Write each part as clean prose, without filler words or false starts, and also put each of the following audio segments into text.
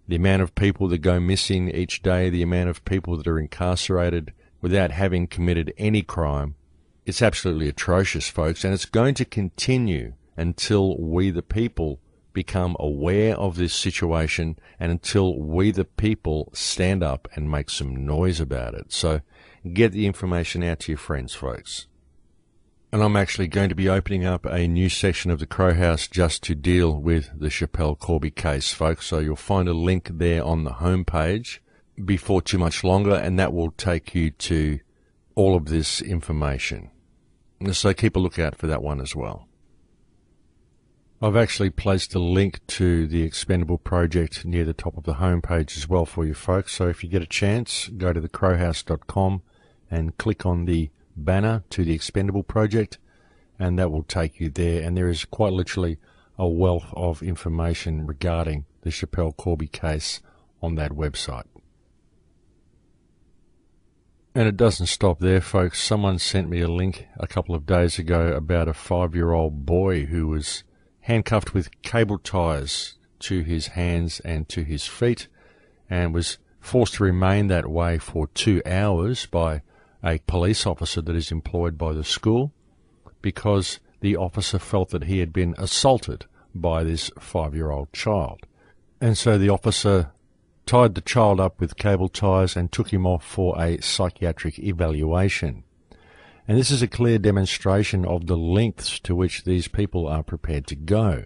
the amount of people that go missing each day, the amount of people that are incarcerated without having committed any crime. It's absolutely atrocious, folks, and it's going to continue until we the people become aware of this situation and until we the people stand up and make some noise about it. So get the information out to your friends, folks. And I'm actually going to be opening up a new section of the Crow House just to deal with the Schapelle Corby case, folks. So you'll find a link there on the homepage before too much longer, and that will take you to all of this information. So keep a lookout for that one as well. I've actually placed a link to the Expendable project near the top of the homepage as well for you folks. So if you get a chance, go to thecrowhouse.com and click on the banner to the Expendable project, and that will take you there. And there is quite literally a wealth of information regarding the Schapelle Corby case on that website. And it doesn't stop there, folks. Someone sent me a link a couple of days ago about a 5-year-old boy who was handcuffed with cable ties to his hands and to his feet and was forced to remain that way for 2 hours by a police officer that is employed by the school because the officer felt that he had been assaulted by this 5-year-old child. And so the officer tied the child up with cable ties and took him off for a psychiatric evaluation. And this is a clear demonstration of the lengths to which these people are prepared to go.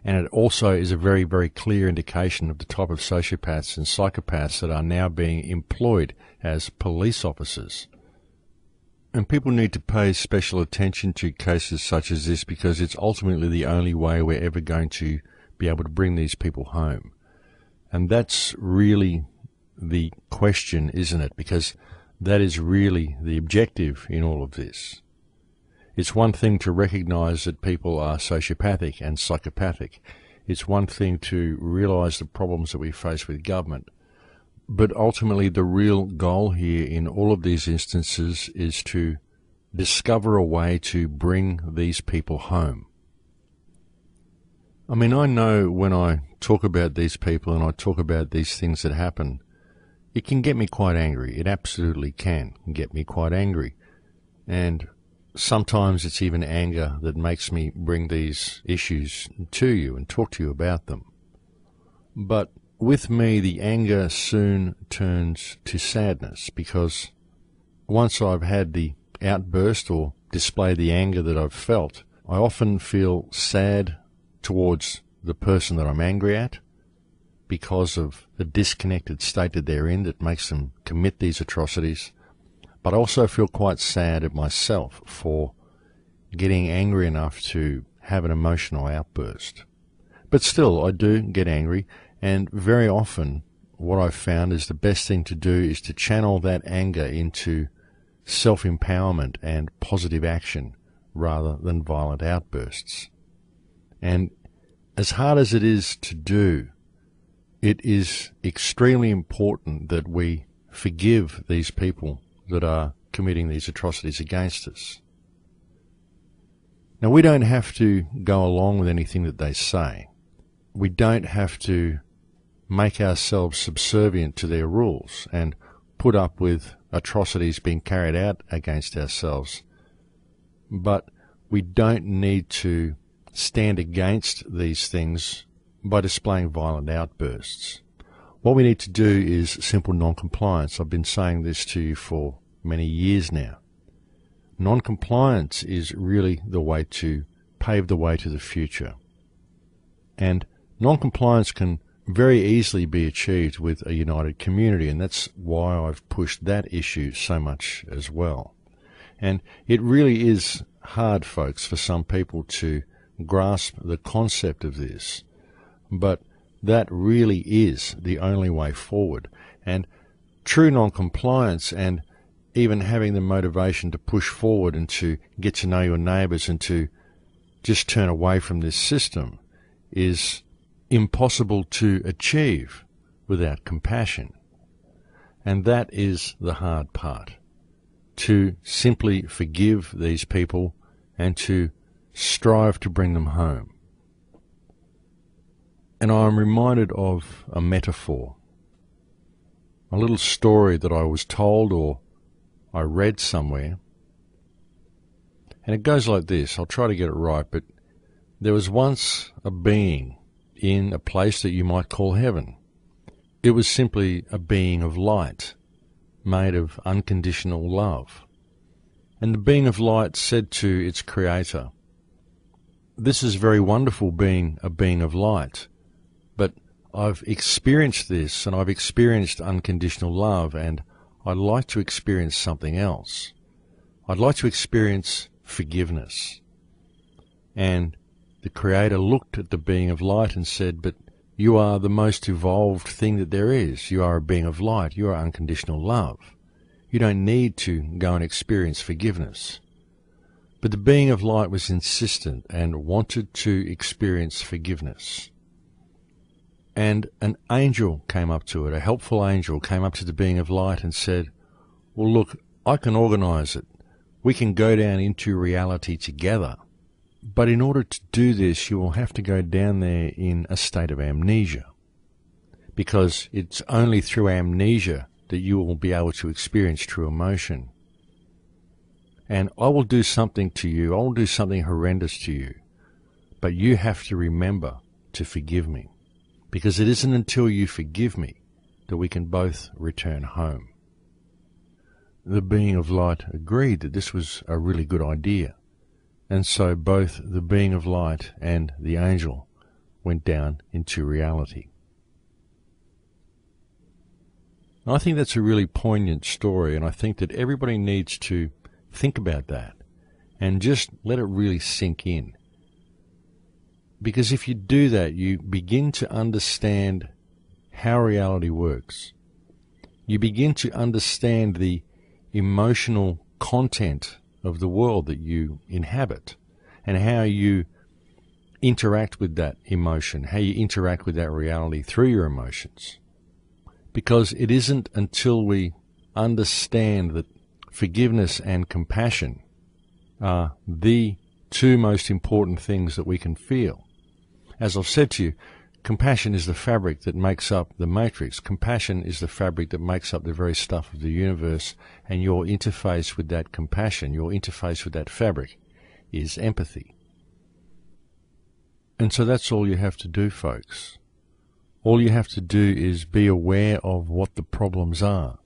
And it also is a very, very clear indication of the type of sociopaths and psychopaths that are now being employed as police officers. And people need to pay special attention to cases such as this because it's ultimately the only way we're ever going to be able to bring these people home. And that's really the question, isn't it? Because that is really the objective in all of this. It's one thing to recognize that people are sociopathic and psychopathic. It's one thing to realize the problems that we face with government. But ultimately, the real goal here in all of these instances is to discover a way to bring these people home. I mean, I know when I talk about these people and I talk about these things that happen, it can get me quite angry. It absolutely can get me quite angry. And sometimes it's even anger that makes me bring these issues to you and talk to you about them. But with me, the anger soon turns to sadness because once I've had the outburst or display the anger that I've felt, I often feel sad towards the person that I'm angry at because of the disconnected state that they're in that makes them commit these atrocities. But I also feel quite sad at myself for getting angry enough to have an emotional outburst. But still, I do get angry. And very often what I've found is the best thing to do is to channel that anger into self-empowerment and positive action rather than violent outbursts. And as hard as it is to do, it is extremely important that we forgive these people that are committing these atrocities against us. Now, we don't have to go along with anything that they say. We don't have to make ourselves subservient to their rules and put up with atrocities being carried out against ourselves. But we don't need to stand against these things by displaying violent outbursts. What we need to do is simple non-compliance. I've been saying this to you for many years now. Non-compliance is really the way to pave the way to the future. And non-compliance can very easily be achieved with a united community, and that's why I've pushed that issue so much as well. And it really is hard, folks, for some people to grasp the concept of this, but that really is the only way forward. And true non-compliance and even having the motivation to push forward and to get to know your neighbours and to just turn away from this system is impossible to achieve without compassion. And that is the hard part, to simply forgive these people and to strive to bring them home. And I'm reminded of a metaphor, a little story that I was told or I read somewhere. And it goes like this. I'll try to get it right, but there was once a being in a place that you might call heaven. It was simply a being of light, made of unconditional love. And the being of light said to its creator, "This is very wonderful being a being of light, but I've experienced this and I've experienced unconditional love, and I'd like to experience something else. I'd like to experience forgiveness." And the Creator looked at the being of light and said, "But you are the most evolved thing that there is. You are a being of light. You are unconditional love. You don't need to go and experience forgiveness." But the being of light was insistent and wanted to experience forgiveness. And an angel came up to it, a helpful angel came up to the being of light and said, "Well, look, I can organize it. We can go down into reality together. But in order to do this, you will have to go down there in a state of amnesia, because it's only through amnesia that you will be able to experience true emotion. And I will do something to you, I will do something horrendous to you, but you have to remember to forgive me, because it isn't until you forgive me that we can both return home." The being of light agreed that this was a really good idea. And so both the being of light and the angel went down into reality. I think that's a really poignant story, and I think that everybody needs to think about that and just let it really sink in. Because if you do that, you begin to understand how reality works. You begin to understand the emotional content of the world that you inhabit, and how you interact with that emotion, how you interact with that reality through your emotions. Because it isn't until we understand that forgiveness and compassion are the two most important things that we can feel. As I've said to you, compassion is the fabric that makes up the matrix. Compassion is the fabric that makes up the very stuff of the universe, and your interface with that compassion, your interface with that fabric, is empathy. And so that's all you have to do, folks. All you have to do is be aware of what the problems are,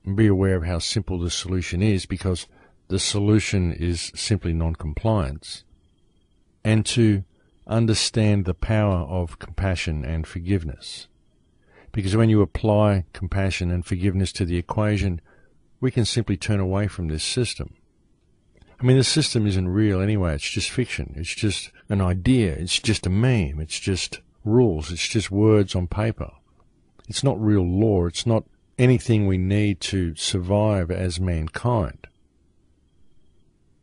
and be aware of how simple the solution is, because the solution is simply non-compliance, and to understand the power of compassion and forgiveness. Because when you apply compassion and forgiveness to the equation, we can simply turn away from this system. I mean, the system isn't real anyway, it's just fiction, it's just an idea, it's just a meme, it's just rules, it's just words on paper. It's not real law, it's not anything we need to survive as mankind.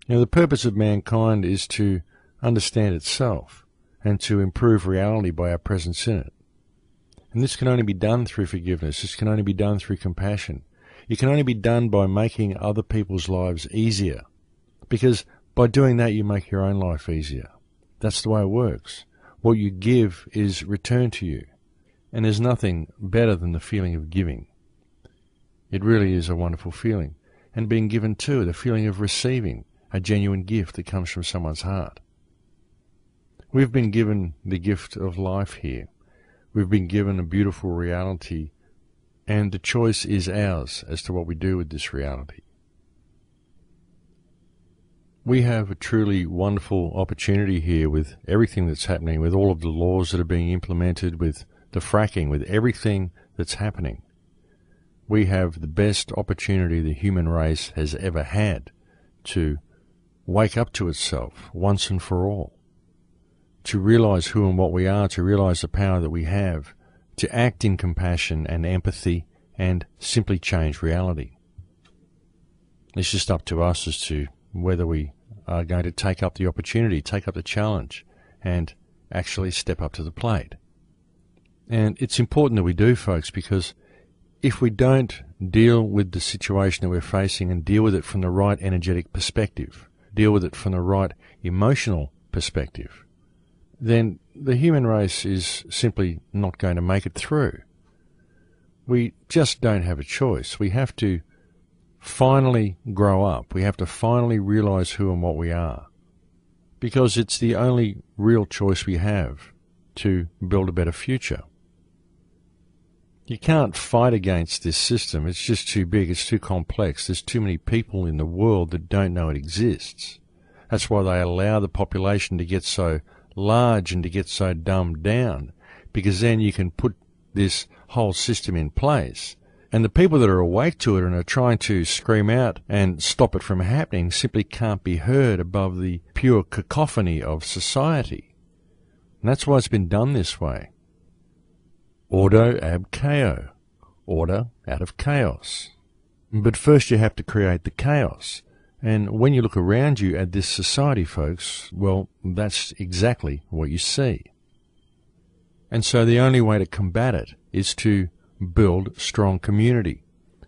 You know, the purpose of mankind is to understand itself and to improve reality by our presence in it. And this can only be done through forgiveness. This can only be done through compassion. It can only be done by making other people's lives easier. Because by doing that, you make your own life easier. That's the way it works. What you give is returned to you. And there's nothing better than the feeling of giving. It really is a wonderful feeling. And being given too, the feeling of receiving a genuine gift that comes from someone's heart. We've been given the gift of life here. We've been given a beautiful reality, and the choice is ours as to what we do with this reality. We have a truly wonderful opportunity here with everything that's happening, with all of the laws that are being implemented, with the fracking, with everything that's happening. We have the best opportunity the human race has ever had to wake up to itself once and for all, to realize who and what we are, to realize the power that we have, to act in compassion and empathy and simply change reality. It's just up to us as to whether we are going to take up the opportunity, take up the challenge, and actually step up to the plate. And it's important that we do, folks, because if we don't deal with the situation that we're facing and deal with it from the right energetic perspective, deal with it from the right emotional perspective, then the human race is simply not going to make it through. We just don't have a choice. We have to finally grow up. We have to finally realize who and what we are, because it's the only real choice we have to build a better future. You can't fight against this system. It's just too big. It's too complex. There's too many people in the world that don't know it exists. That's why they allow the population to get so large and to get so dumbed down, because then you can put this whole system in place. And the people that are awake to it and are trying to scream out and stop it from happening simply can't be heard above the pure cacophony of society. And that's why it's been done this way. Ordo ab chaos. Order out of chaos. But first you have to create the chaos. And when you look around you at this society, folks, well, that's exactly what you see. And so the only way to combat it is to build strong community.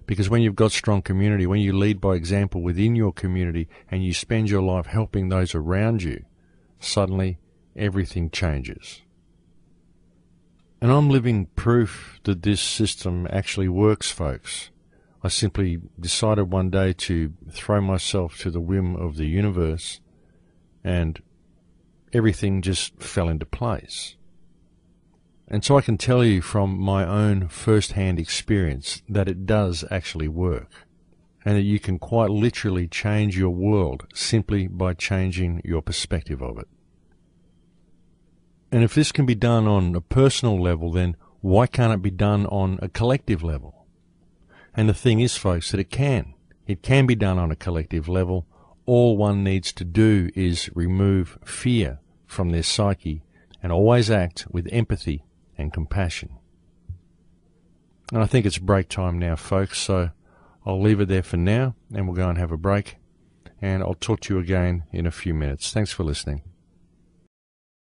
Because when you've got strong community, when you lead by example within your community and you spend your life helping those around you, suddenly everything changes. And I'm living proof that this system actually works, folks. I simply decided one day to throw myself to the whim of the universe, and everything just fell into place. And so I can tell you from my own first-hand experience that it does actually work, and that you can quite literally change your world simply by changing your perspective of it. And if this can be done on a personal level, then why can't it be done on a collective level? And the thing is, folks, that it can. It can be done on a collective level. All one needs to do is remove fear from their psyche and always act with empathy and compassion. And I think it's break time now, folks, so I'll leave it there for now, and we'll go and have a break, and I'll talk to you again in a few minutes. Thanks for listening.